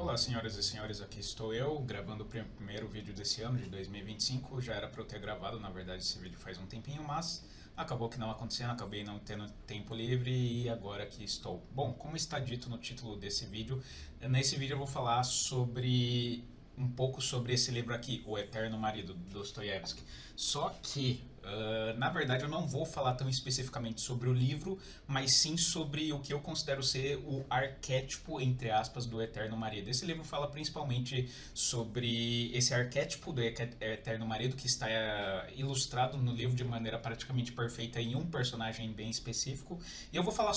Olá, senhoras e senhores, aqui estou eu, gravando o primeiro vídeo desse ano, de 2025. Já era para eu ter gravado, na verdade, esse vídeo faz um tempinho, mas acabou que não acontecendo, acabei não tendo tempo livre e agora aqui estou. Bom, como está dito no título desse vídeo, nesse vídeo eu vou falar sobre um pouco sobre esse livro aqui, O Eterno Marido, de Dostoiévski. Só que, na verdade, eu não vou falar tão especificamente sobre o livro, mas sim sobre o que eu considero ser o arquétipo, entre aspas, do Eterno Marido. Esse livro fala principalmente sobre esse arquétipo do Eterno Marido, que está ilustrado no livro de maneira praticamente perfeita em um personagem bem específico. E eu vou falar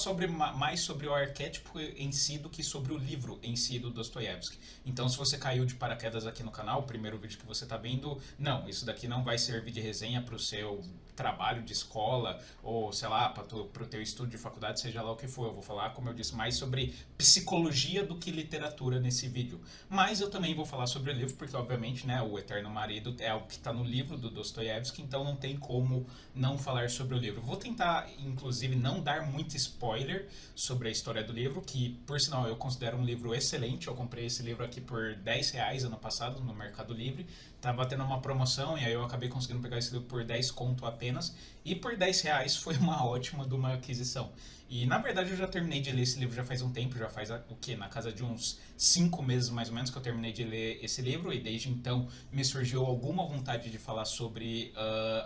mais sobre o arquétipo em si do que sobre o livro em si do Dostoiévski. Então, se você caiu de paraquedas aqui no canal, o primeiro vídeo que você está vendo, não, isso daqui não vai servir de resenha para o seu trabalho de escola ou, sei lá, para o teu estudo de faculdade, seja lá o que for. Eu vou falar, como eu disse, mais sobre psicologia do que literatura nesse vídeo. Mas eu também vou falar sobre o livro, porque, obviamente, né, O Eterno Marido é algo que está no livro do Dostoiévski, então não tem como não falar sobre o livro. Vou tentar, inclusive, não dar muito spoiler sobre a história do livro, que, por sinal, eu considero um livro excelente. Eu comprei esse livro aqui por R$ 10 ano passado no Mercado Livre. Tava tendo uma promoção e aí eu acabei conseguindo pegar esse livro por 10 conto apenas. E por R$ 10 foi uma ótima de uma aquisição. E na verdade eu já terminei de ler esse livro já faz um tempo, já faz o quê? Na casa de uns 5 meses mais ou menos que eu terminei de ler esse livro. E desde então me surgiu alguma vontade de falar sobre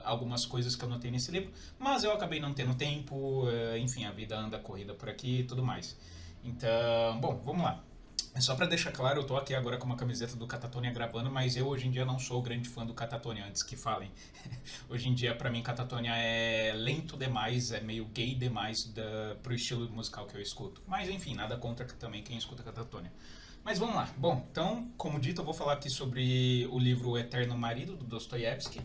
algumas coisas que eu notei nesse livro. Mas eu acabei não tendo tempo, enfim, a vida anda corrida por aqui e tudo mais. Então, bom, vamos lá. É só pra deixar claro, eu tô aqui agora com uma camiseta do Catatonia gravando, mas eu hoje em dia não sou grande fã do Catatonia, antes que falem. Hoje em dia, pra mim, Catatonia é lento demais, é meio gay demais pro estilo musical que eu escuto. Mas enfim, nada contra também quem escuta Catatonia. Mas vamos lá. Bom, então, como dito, eu vou falar aqui sobre o livro O Eterno Marido, do Dostoiévski,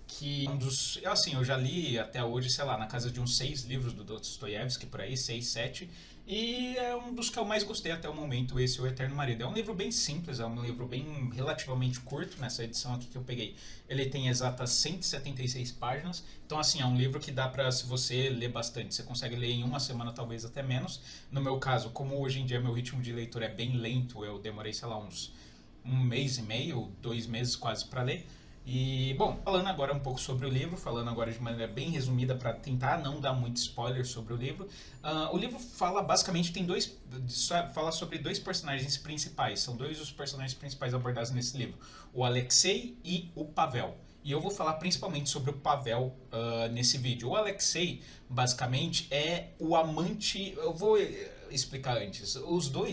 que um dos, assim, eu já li até hoje, sei lá, na casa de uns 6 livros do Dostoiévski, por aí, 6, 7, e é um dos que eu mais gostei até o momento, esse O Eterno Marido. É um livro bem simples, é um livro bem relativamente curto, nessa edição aqui que eu peguei. Ele tem exatas 176 páginas, então assim, é um livro que dá pra, se você ler bastante, você consegue ler em uma semana, talvez até menos. No meu caso, como hoje em dia meu ritmo de leitura é bem lento, eu demorei, sei lá, uns um mês e meio, 2 meses quase para ler. E, bom, falando agora um pouco sobre o livro, falando agora de maneira bem resumida para tentar não dar muito spoiler sobre o livro. O livro fala basicamente, fala sobre dois personagens principais, são dois os personagens principais abordados nesse livro, o Alexei e o Pavel. E eu vou falar principalmente sobre o Pavel nesse vídeo. O Alexei, basicamente, é o amante. Eu vou explicar antes.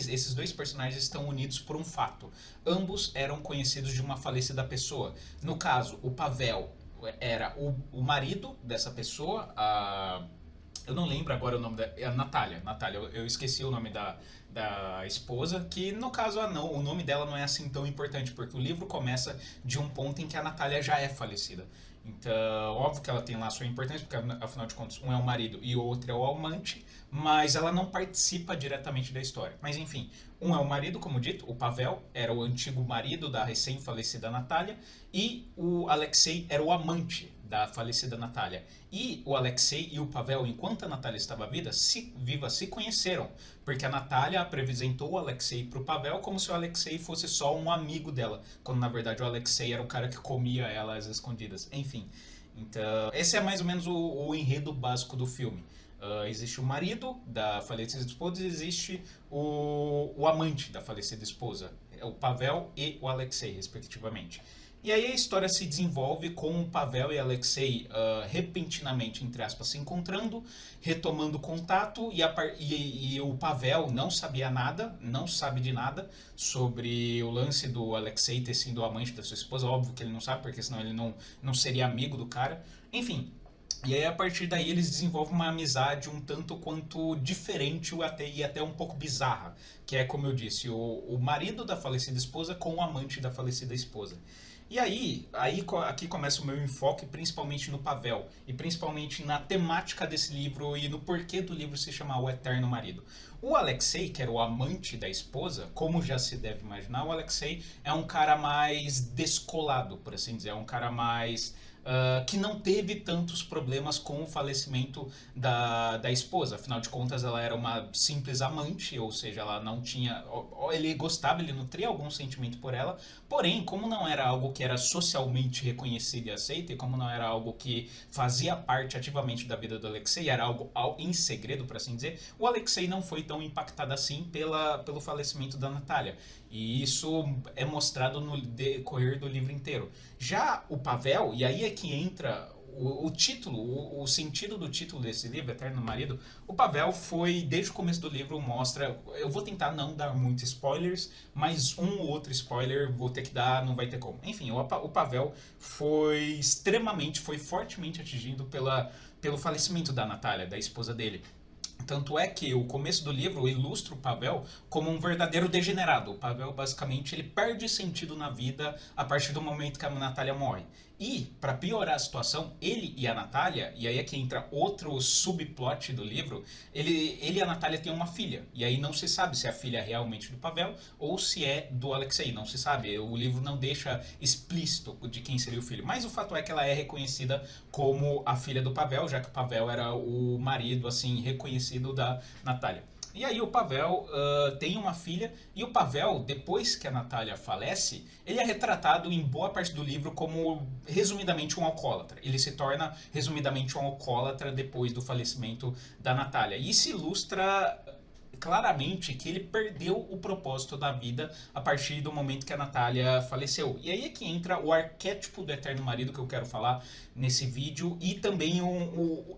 Esses dois personagens estão unidos por um fato. Ambos eram conhecidos de uma falecida pessoa. No caso, o Pavel era o marido dessa pessoa, eu não lembro agora o nome da. É a Natália. Natália, eu esqueci o nome da esposa, que no caso não, o nome dela não é assim tão importante, porque o livro começa de um ponto em que a Natália já é falecida. Então, óbvio que ela tem lá a sua importância, porque afinal de contas, um é o marido e o outro é o amante, mas ela não participa diretamente da história. Mas enfim, um é o marido, como dito, o Pavel era o antigo marido da recém-falecida Natália, e o Alexei era o amante da falecida Natália. E o Alexei e o Pavel, enquanto a Natália estava viva, se conheceram, porque a Natália apresentou o Alexei para o Pavel como se o Alexei fosse só um amigo dela, quando na verdade o Alexei era o cara que comia ela às escondidas. Enfim, então esse é mais ou menos o enredo básico do filme. Existe o marido da falecida esposa e existe o amante da falecida esposa, o Pavel e o Alexei, respectivamente. E aí a história se desenvolve com o Pavel e Alexei repentinamente, entre aspas, se encontrando, retomando contato, e o Pavel não sabia nada, não sabe de nada sobre o lance do Alexei ter sido o amante da sua esposa. Óbvio que ele não sabe, porque senão ele não seria amigo do cara. Enfim, e aí, a partir daí, eles desenvolvem uma amizade um tanto quanto diferente e até um pouco bizarra. Que é, como eu disse, o marido da falecida esposa com o amante da falecida esposa. E aí aqui começa o meu enfoque principalmente no Pavel. E principalmente na temática desse livro e no porquê do livro se chamar O Eterno Marido. O Alexei, que era o amante da esposa, como já se deve imaginar, o Alexei é um cara mais descolado, por assim dizer. É um cara mais que não teve tantos problemas com o falecimento da esposa. Afinal de contas, ela era uma simples amante, ou seja, ela não tinha... Ele gostava, ele nutria algum sentimento por ela, porém, como não era algo que era socialmente reconhecido e aceito, e como não era algo que fazia parte ativamente da vida do Alexei, era algo em segredo, por assim dizer, o Alexei não foi tão impactado assim pelo falecimento da Natália. E isso é mostrado no decorrer do livro inteiro. Já o Pavel, e aí é que entra o título, o sentido do título desse livro, Eterno Marido. O Pavel foi, desde o começo do livro, mostra... Eu vou tentar não dar muitos spoilers, mas um ou outro spoiler vou ter que dar, não vai ter como. Enfim, o Pavel foi fortemente atingido pelo falecimento da Natália, da esposa dele. Tanto é que o começo do livro ilustra o Pavel como um verdadeiro degenerado. O Pavel, basicamente, ele perde sentido na vida a partir do momento que a Natália morre. E, para piorar a situação, ele e a Natália, e aí é que entra outro subplot do livro, ele e a Natália têm uma filha. E aí não se sabe se a filha é realmente do Pavel ou se é do Alexei. Não se sabe. O livro não deixa explícito de quem seria o filho. Mas o fato é que ela é reconhecida como a filha do Pavel, já que o Pavel era o marido, assim, reconhecido da Natália. E aí o Pavel tem uma filha, e o Pavel, depois que a Natália falece, ele é retratado em boa parte do livro como, resumidamente, um alcoólatra. Ele se torna, resumidamente, um alcoólatra depois do falecimento da Natália. E isso ilustra claramente que ele perdeu o propósito da vida a partir do momento que a Natália faleceu. E aí é que entra o arquétipo do Eterno Marido que eu quero falar nesse vídeo, e também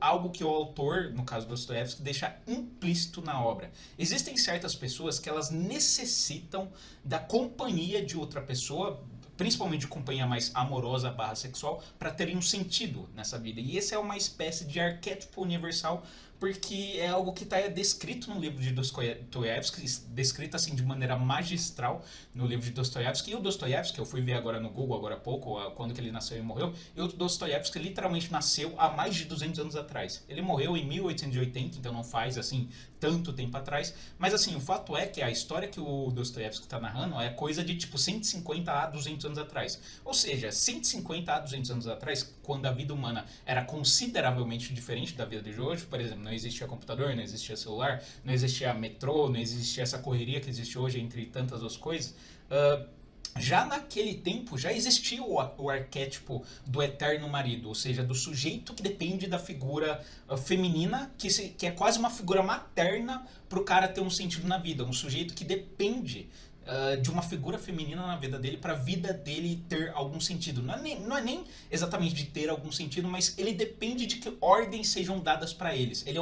algo que o autor, no caso Dostoiévski, deixa implícito na obra. Existem certas pessoas que elas necessitam da companhia de outra pessoa, principalmente de companhia mais amorosa / sexual, para terem um sentido nessa vida. E esse é uma espécie de arquétipo universal, porque é algo que está descrito no livro de Dostoiévski, descrito assim de maneira magistral no livro de Dostoiévski. E o Dostoiévski, eu fui ver agora no Google, agora há pouco, quando que ele nasceu e morreu, e o Dostoiévski literalmente nasceu há mais de 200 anos atrás. Ele morreu em 1880, então não faz assim tanto tempo atrás, mas assim, o fato é que a história que o Dostoiévski está narrando é coisa de tipo 150 a 200 anos atrás. Ou seja, 150 a 200 anos atrás, quando a vida humana era consideravelmente diferente da vida de hoje, por exemplo, não existia computador, não existia celular, não existia metrô, não existia essa correria que existe hoje, entre tantas outras coisas. Já naquele tempo já existia o arquétipo do eterno marido, ou seja, do sujeito que depende da figura feminina, que é quase uma figura materna para o cara ter um sentido na vida, um sujeito que depende de uma figura feminina na vida dele para a vida dele ter algum sentido. Não é nem exatamente de ter algum sentido, mas ele depende de que ordens sejam dadas para eles. Ele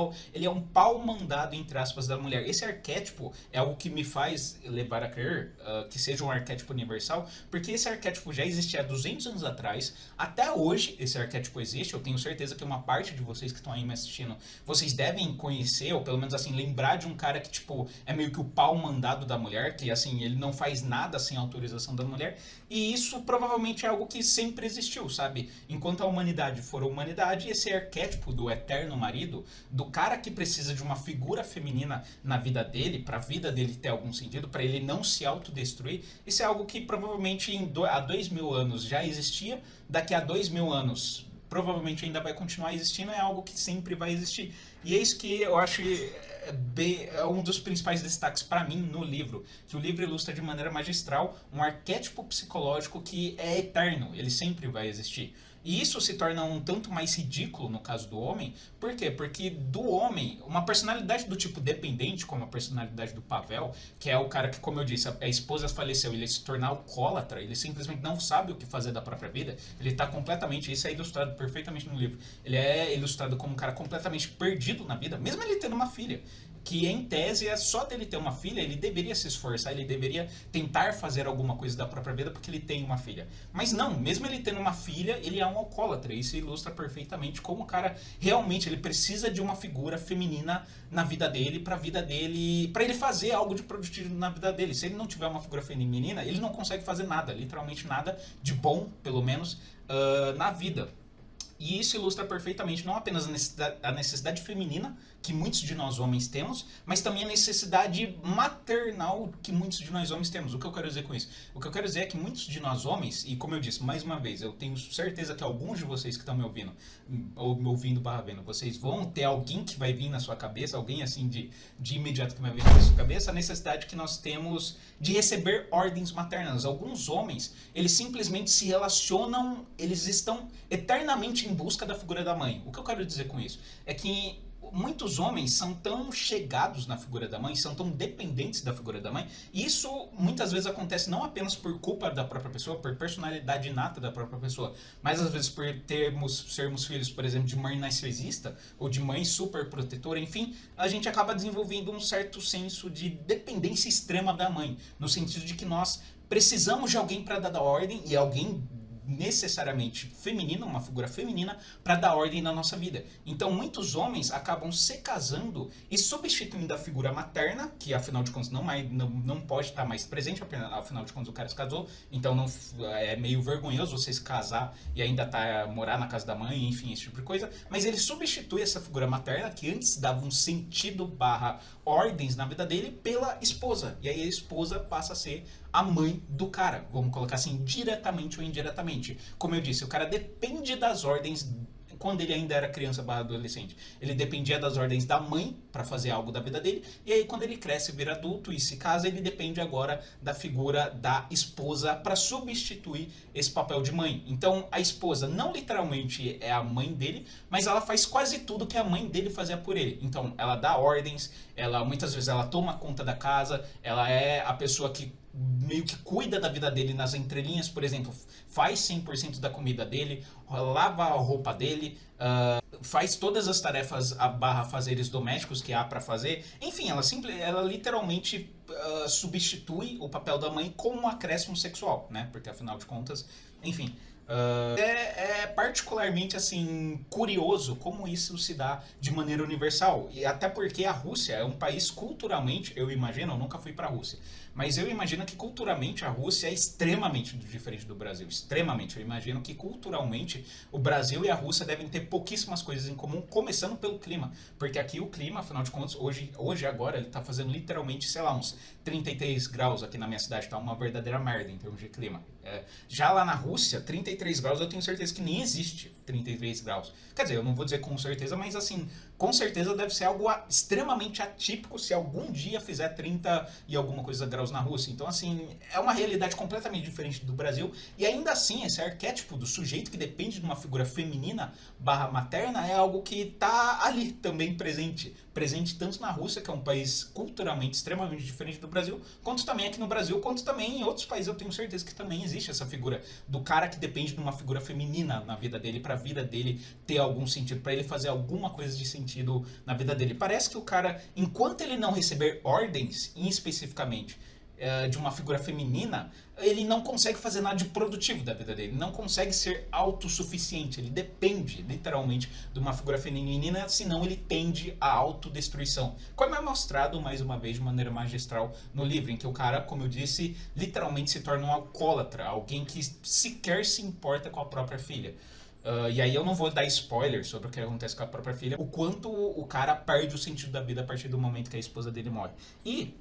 é um pau mandado, entre aspas, da mulher. Esse arquétipo é algo que me faz levar a crer que seja um arquétipo universal, porque esse arquétipo já existia há 200 anos atrás. Até hoje esse arquétipo existe. Eu tenho certeza que uma parte de vocês que estão aí me assistindo, vocês devem conhecer, ou pelo menos assim, lembrar de um cara que tipo é meio que o pau mandado da mulher, que assim, ele não faz nada sem autorização da mulher, e isso provavelmente é algo que sempre existiu, sabe? Enquanto a humanidade for a humanidade, esse arquétipo do eterno marido, do cara que precisa de uma figura feminina na vida dele, pra vida dele ter algum sentido, pra ele não se autodestruir, isso é algo que provavelmente há 2000 anos já existia, daqui a 2000 anos provavelmente ainda vai continuar existindo, é algo que sempre vai existir. E é isso que eu acho é um dos principais destaques para mim no livro, que o livro ilustra de maneira magistral um arquétipo psicológico que é eterno, ele sempre vai existir. E isso se torna um tanto mais ridículo no caso do homem. Por quê? Porque do homem, uma personalidade do tipo dependente, como a personalidade do Pavel, que é o cara que, como eu disse, a esposa faleceu, ele se torna alcoólatra, ele simplesmente não sabe o que fazer da própria vida, ele está completamente, isso é ilustrado perfeitamente no livro, ele é ilustrado como um cara completamente perdido na vida, mesmo ele tendo uma filha. Que em tese é só dele ter uma filha, ele deveria se esforçar, ele deveria tentar fazer alguma coisa da própria vida porque ele tem uma filha. Mas não, mesmo ele tendo uma filha, ele é um alcoólatra. Isso ilustra perfeitamente como o cara realmente ele precisa de uma figura feminina na vida dele, para ele fazer algo de produtivo na vida dele. Se ele não tiver uma figura feminina, ele não consegue fazer nada, literalmente nada de bom, pelo menos, na vida. E isso ilustra perfeitamente não apenas a necessidade feminina que muitos de nós homens temos, mas também a necessidade maternal que muitos de nós homens temos. O que eu quero dizer com isso? O que eu quero dizer é que muitos de nós homens, e como eu disse, mais uma vez, eu tenho certeza que alguns de vocês que estão me ouvindo, ou me ouvindo barra vendo, vocês vão ter alguém que vai vir na sua cabeça, alguém assim de imediato que vai vir na sua cabeça, a necessidade que nós temos de receber ordens maternas. Alguns homens, eles simplesmente se relacionam, eles estão eternamente em busca da figura da mãe. O que eu quero dizer com isso? É que muitos homens são tão chegados na figura da mãe, são tão dependentes da figura da mãe, e isso muitas vezes acontece não apenas por culpa da própria pessoa, por personalidade inata da própria pessoa, mas às vezes por sermos filhos, por exemplo, de mãe narcisista, ou de mãe super protetora, enfim, a gente acaba desenvolvendo um certo senso de dependência extrema da mãe, no sentido de que nós precisamos de alguém para dar ordem, e alguém necessariamente feminina, uma figura feminina, para dar ordem na nossa vida. Então, muitos homens acabam se casando e substituindo a figura materna, que afinal de contas não pode estar mais presente, afinal de contas o cara se casou, então não, é meio vergonhoso você se casar e ainda morar na casa da mãe, enfim, esse tipo de coisa, mas ele substitui essa figura materna, que antes dava um sentido barra ordens na vida dele, pela esposa, e aí a esposa passa a ser a mãe do cara, vamos colocar assim, diretamente ou indiretamente. Como eu disse, o cara depende das ordens quando ele ainda era criança barra adolescente. Ele dependia das ordens da mãe para fazer algo da vida dele, e aí quando ele cresce, vira adulto e se casa, ele depende agora da figura da esposa para substituir esse papel de mãe. Então a esposa não literalmente é a mãe dele, mas ela faz quase tudo que a mãe dele fazia por ele. Então ela dá ordens, ela muitas vezes ela toma conta da casa, ela é a pessoa que meio que cuida da vida dele nas entrelinhas, por exemplo, faz 100% da comida dele, lava a roupa dele, faz todas as tarefas barra fazeres domésticos que há para fazer. Enfim, ela literalmente substitui o papel da mãe com um acréscimo sexual, né? Porque afinal de contas, enfim, é particularmente assim curioso como isso se dá de maneira universal, e até porque a Rússia é um país culturalmente, eu imagino, eu nunca fui para a Rússia, mas eu imagino que culturalmente a Rússia é extremamente diferente do Brasil, extremamente. Eu imagino que culturalmente o Brasil e a Rússia devem ter pouquíssimas coisas em comum, começando pelo clima, porque aqui o clima, afinal de contas, hoje agora ele tá fazendo literalmente, sei lá, uns 33 graus aqui na minha cidade, tá uma verdadeira merda em termos de clima. Já lá na Rússia, 33 graus eu tenho certeza que nem existe 33 graus. Quer dizer, eu não vou dizer com certeza, mas assim, com certeza deve ser algo extremamente atípico se algum dia fizer 30 e alguma coisa graus na Rússia. Então, assim, é uma realidade completamente diferente do Brasil. E ainda assim, esse arquétipo do sujeito que depende de uma figura feminina barra materna é algo que está ali também presente. Presente tanto na Rússia, que é um país culturalmente extremamente diferente do Brasil, quanto também aqui no Brasil, quanto também em outros países. Eu tenho certeza que também existe essa figura do cara que depende de uma figura feminina na vida dele, para a vida dele ter algum sentido, para ele fazer alguma coisa de sentido na vida dele. Parece que o cara, enquanto ele não receber ordens, especificamente, de uma figura feminina, ele não consegue fazer nada de produtivo da vida dele, não consegue ser autossuficiente, ele depende literalmente de uma figura feminina, senão ele tende à autodestruição. Como é mostrado mais uma vez de maneira magistral no livro, em que o cara, como eu disse, literalmente se torna um alcoólatra, alguém que sequer se importa com a própria filha. E aí eu não vou dar spoiler sobre o que acontece com a própria filha, o quanto o cara perde o sentido da vida a partir do momento que a esposa dele morre. E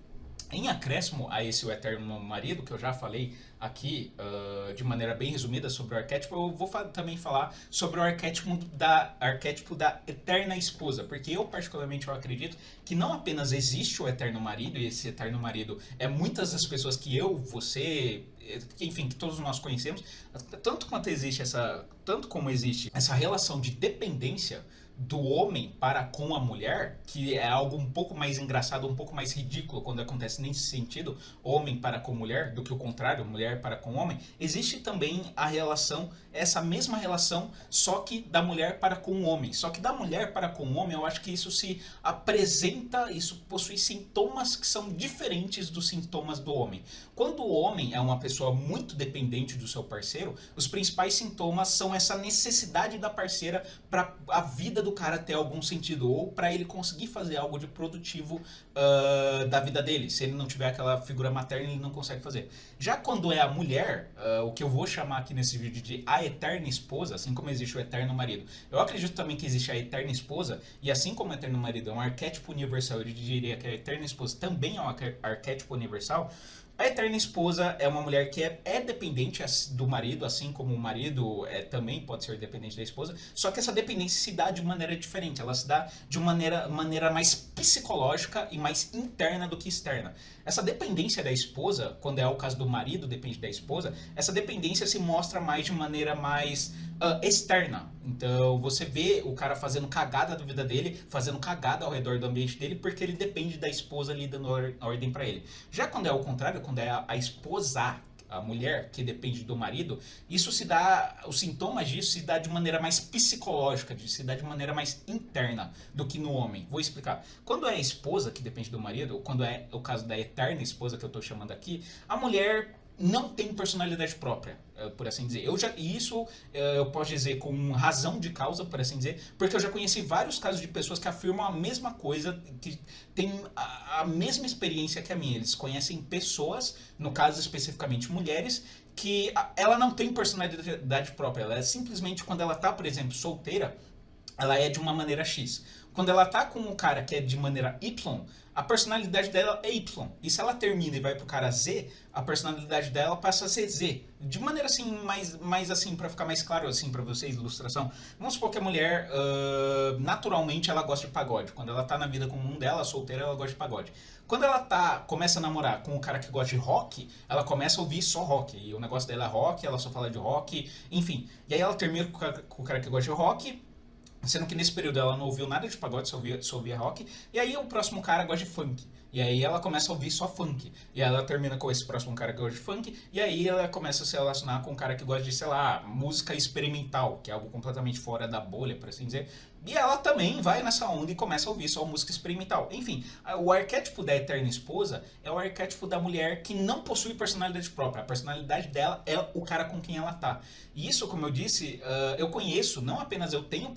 em acréscimo a esse o eterno marido, que eu já falei aqui de maneira bem resumida sobre o arquétipo, eu vou também falar sobre o arquétipo da eterna esposa, porque eu particularmente eu acredito que não apenas existe o eterno marido, e esse eterno marido é muitas das pessoas que eu, você, enfim, que todos nós conhecemos, tanto como existe essa relação de dependência do homem para com a mulher, que é algo um pouco mais engraçado, um pouco mais ridículo quando acontece nesse sentido, homem para com mulher, do que o contrário, mulher para com homem, existe também a relação, essa mesma relação, só que da mulher para com o homem. Só que da mulher para com o homem, eu acho que isso se apresenta, isso possui sintomas que são diferentes dos sintomas do homem. Quando o homem é uma pessoa muito dependente do seu parceiro, os principais sintomas são essa necessidade da parceira para a vida do do cara ter algum sentido, ou para ele conseguir fazer algo de produtivo da vida dele. Se ele não tiver aquela figura materna, ele não consegue fazer. Já quando é a mulher, o que eu vou chamar aqui nesse vídeo de a eterna esposa, assim como existe o eterno marido, eu acredito também que existe a eterna esposa, e assim como o eterno marido é um arquétipo universal, eu diria que a eterna esposa também é um arquétipo universal. A eterna esposa é uma mulher que é dependente do marido, assim como o marido também pode ser dependente da esposa, só que essa dependência se dá de maneira diferente, ela se dá de uma maneira mais psicológica e mais interna do que externa. Essa dependência da esposa, quando é o caso do marido depende da esposa, essa dependência se mostra mais de maneira mais externa. Então você vê o cara fazendo cagada da vida dele, fazendo cagada ao redor do ambiente dele, porque ele depende da esposa ali dando ordem pra ele. Já quando é o contrário, quando é a esposa, a mulher que depende do marido, isso se dá, os sintomas disso se dá de maneira mais psicológica, se dá de maneira mais interna do que no homem. Vou explicar. Quando é a esposa que depende do marido, ou quando é o caso da eterna esposa que eu tô chamando aqui, a mulher não tem personalidade própria, por assim dizer. Isso eu posso dizer com razão de causa, por assim dizer, porque eu já conheci vários casos de pessoas que afirmam a mesma coisa, que têm a mesma experiência que a minha. Eles conhecem pessoas, no caso especificamente mulheres, que ela não tem personalidade própria. Ela é simplesmente, quando ela tá, por exemplo, solteira, ela é de uma maneira X. Quando ela tá com um cara que é de maneira Y, a personalidade dela é Y. E se ela termina e vai pro cara Z, a personalidade dela passa a ser Z. De maneira assim, mais assim, pra ficar mais claro assim pra vocês, ilustração. Vamos supor que a mulher, naturalmente, ela gosta de pagode. Quando ela tá na vida comum dela, solteira, ela gosta de pagode. Quando ela começa a namorar com um cara que gosta de rock, ela começa a ouvir só rock. E o negócio dela é rock, ela só fala de rock, enfim. E aí ela termina com o cara que gosta de rock, sendo que nesse período ela não ouviu nada de pagode, só ouvia rock. E aí o próximo cara gosta de funk. E aí ela começa a ouvir só funk. E aí ela termina com esse próximo cara que gosta de funk. E aí ela começa a se relacionar com um cara que gosta de, sei lá, música experimental, que é algo completamente fora da bolha, por assim dizer. E ela também vai nessa onda e começa a ouvir só música experimental. Enfim, o arquétipo da eterna esposa é o arquétipo da mulher que não possui personalidade própria. A personalidade dela é o cara com quem ela tá. E isso, como eu disse, eu conheço, não apenas eu tenho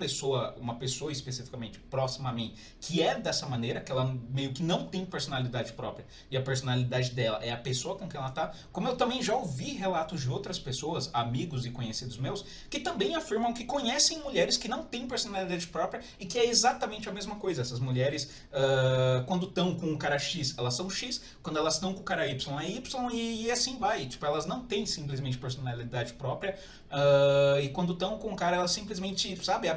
uma pessoa especificamente próxima a mim, que é dessa maneira, que ela meio que não tem personalidade própria, e a personalidade dela é a pessoa com quem ela tá, como eu também já ouvi relatos de outras pessoas, amigos e conhecidos meus, que também afirmam que conhecem mulheres que não têm personalidade própria e que é exatamente a mesma coisa. Essas mulheres, quando estão com o cara X, elas são X, quando elas estão com o cara Y, é Y, e assim vai. Tipo, elas não têm simplesmente personalidade própria, e quando estão com o cara, elas simplesmente, sabe,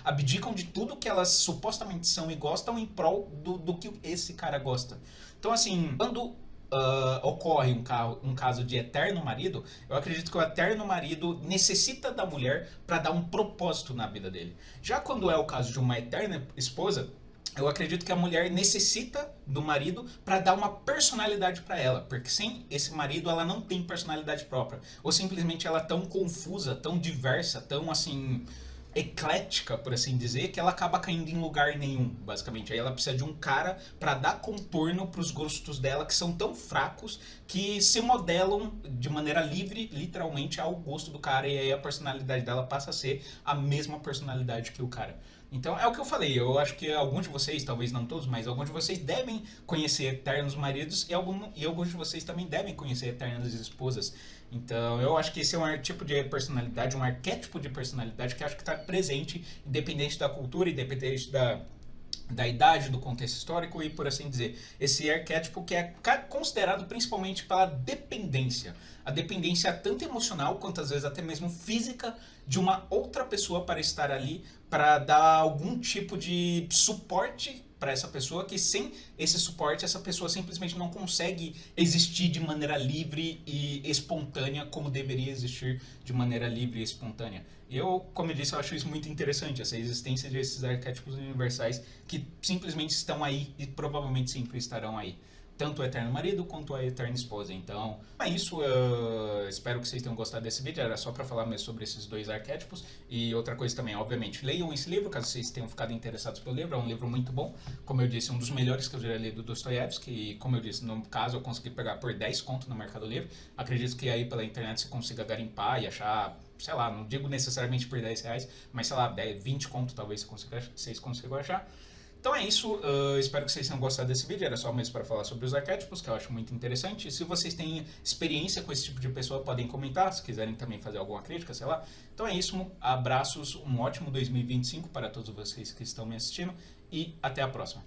abdicam de tudo que elas supostamente são e gostam em prol do que esse cara gosta. Então, assim, quando ocorre um caso de eterno marido, eu acredito que o eterno marido necessita da mulher para dar um propósito na vida dele. Já quando é o caso de uma eterna esposa, eu acredito que a mulher necessita do marido para dar uma personalidade para ela, porque sem esse marido ela não tem personalidade própria, ou simplesmente ela é tão confusa, tão diversa, tão assim eclética, por assim dizer, que ela acaba caindo em lugar nenhum, basicamente. Aí ela precisa de um cara para dar contorno para os gostos dela, que são tão fracos que se modelam de maneira livre, literalmente, ao gosto do cara, e aí a personalidade dela passa a ser a mesma personalidade que o cara. Então é o que eu falei, eu acho que alguns de vocês, talvez não todos, mas alguns de vocês devem conhecer eternos maridos e alguns de vocês também devem conhecer eternas esposas. Então eu acho que esse é um tipo de personalidade, um arquétipo de personalidade que acho que está presente, independente da cultura, independente da idade, do contexto histórico e por assim dizer. Esse arquétipo que é considerado principalmente pela dependência. A dependência tanto emocional quanto às vezes até mesmo física de uma outra pessoa para estar ali, para dar algum tipo de suporte para essa pessoa, que sem esse suporte essa pessoa simplesmente não consegue existir de maneira livre e espontânea como deveria existir de maneira livre e espontânea. Eu, como eu disse, eu acho isso muito interessante, essa existência desses arquétipos universais que simplesmente estão aí e provavelmente sempre estarão aí. Tanto o eterno marido quanto a eterna esposa. Então, é isso. Espero que vocês tenham gostado desse vídeo. Era só para falar mesmo sobre esses dois arquétipos. E outra coisa também, obviamente, leiam esse livro, caso vocês tenham ficado interessados pelo livro. É um livro muito bom. Como eu disse, um dos melhores que eu já li do Dostoiévski. E, como eu disse, no caso, eu consegui pegar por 10 conto no Mercado Livre. Acredito que aí pela internet você consiga garimpar e achar sei lá, não digo necessariamente por R$10, mas sei lá, 10, 20 conto talvez vocês consigam achar. Então é isso, espero que vocês tenham gostado desse vídeo, era só mesmo para falar sobre os arquétipos, que eu acho muito interessante. Se vocês têm experiência com esse tipo de pessoa, podem comentar, se quiserem também fazer alguma crítica, sei lá. Então é isso, abraços, um ótimo 2025 para todos vocês que estão me assistindo e até a próxima.